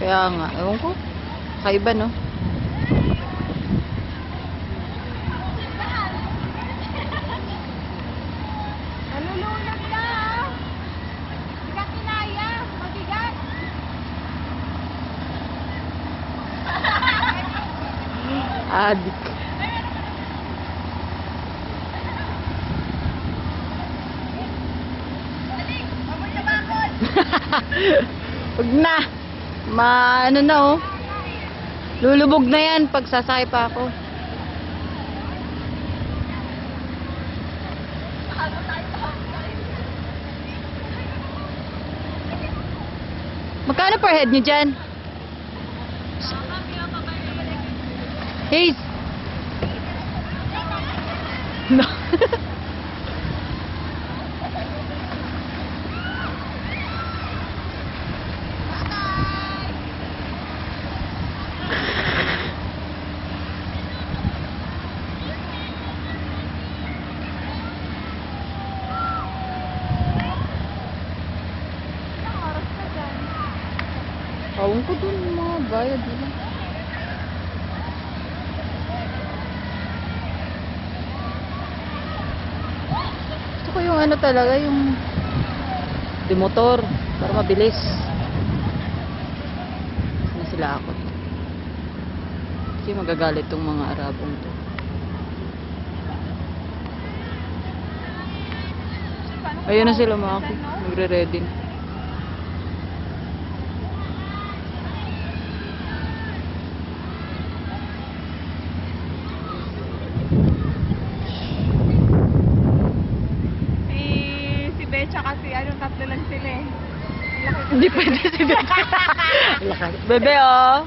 Kaya nga, ewan ko. Kaiba, no? Nalulunod na. Hindi ka kinaya. Mabigat. Adik. Huwag na. Ano na, oh. Lulubog na yan pag sasakay pa ako. Magkano per head nyo dyan? Haze! No. Awang ko dun mga bayad nila. Gusto ko yung ano talaga, yung motor para mabilis. Na sila ako. Kasi magagalit tong mga Arabong to. Ayun na sila mga ako. Nagre-ready. Tsaka si ano, tatlo lang sila eh. Hindi pwede si Bebe. Bebe, oh.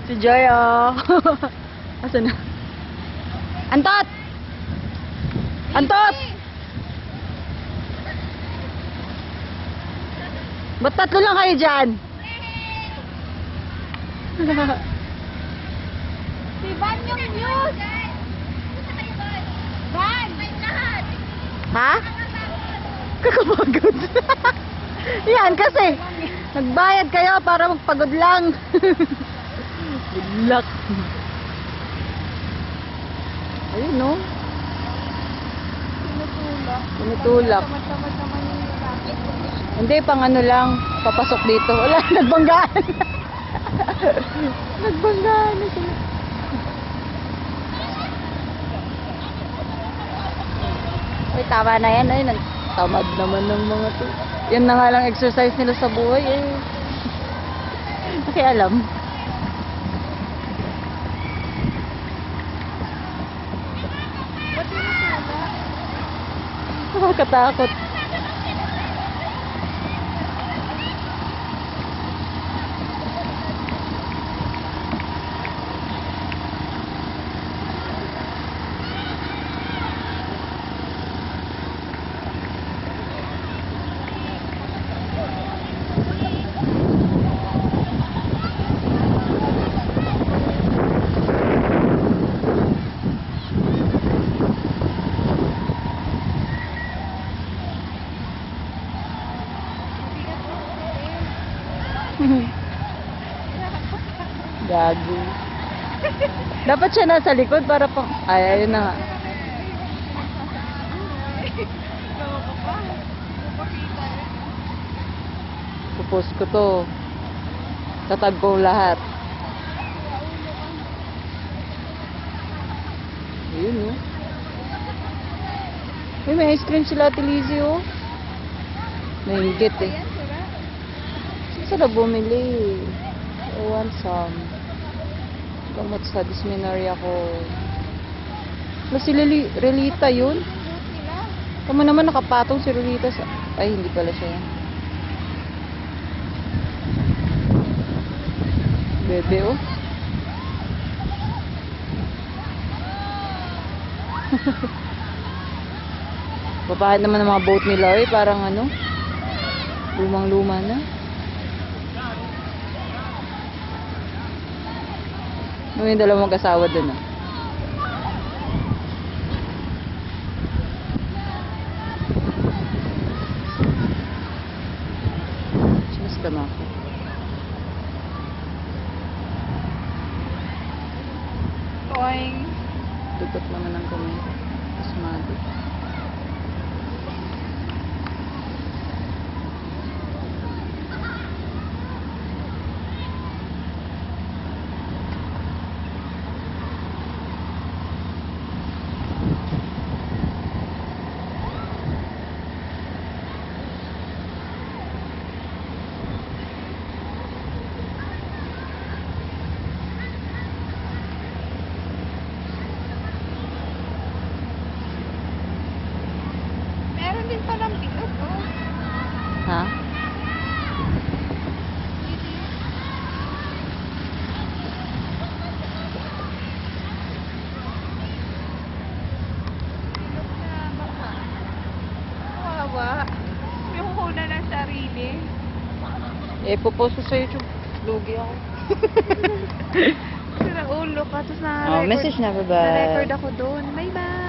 Si Joy, oh. Asan na? Antot! Antot! Ba't tatlo lang kayo dyan? Si Van yung news! Van! Ha? Kakapagod. Yan kasi. Nagbayad kayo para magpagod lang. Good luck. Ayun, no? Tinutulak. Tamad naman yung lalaki. Hindi, pang ano lang. Papasok dito. Wala, nagbanggaan. Nagbanggaan na sila. Uy, tama na yan. Ay, tamad naman ng mga to. Yan na nga lang exercise nila sa buhay eh. Nakialam. Ba't yung natulak? Nakakatakot. Gago. Dapat siya nasa likod para pang... Ay, ayun na nga. Gawa ka pa. Mupakita eh. Pupost ko to. Tatag ko lahat. Ayun, no? Uy, may ice cream sila, Ate Lizzie, oh. Nainggit, eh. Ayan, sila. Saan sila bumili? I want some. Gamot sa dysmenorrhea ko. Wala si Relita yun? Suit nila. Tama naman nakapatong si Relita sa... Ay, hindi pala siya yan. Bebe, oh. Babahan naman ang mga boat nila, eh. Parang ano, lumang-luma na. May dalawang mag-asawa dun, ah. Sinas ka na ako. Ikot naman ang kamera. Mas mado. Meron din palang bilog, oh. Ha? Bilog na baka. Kawawa. May kukunan ng sarili. Popost ko sa YouTube. Lugi ako. Sira ulo ka, tapos Oh, message na, bye-bye. na-record ako doon. Bye-bye.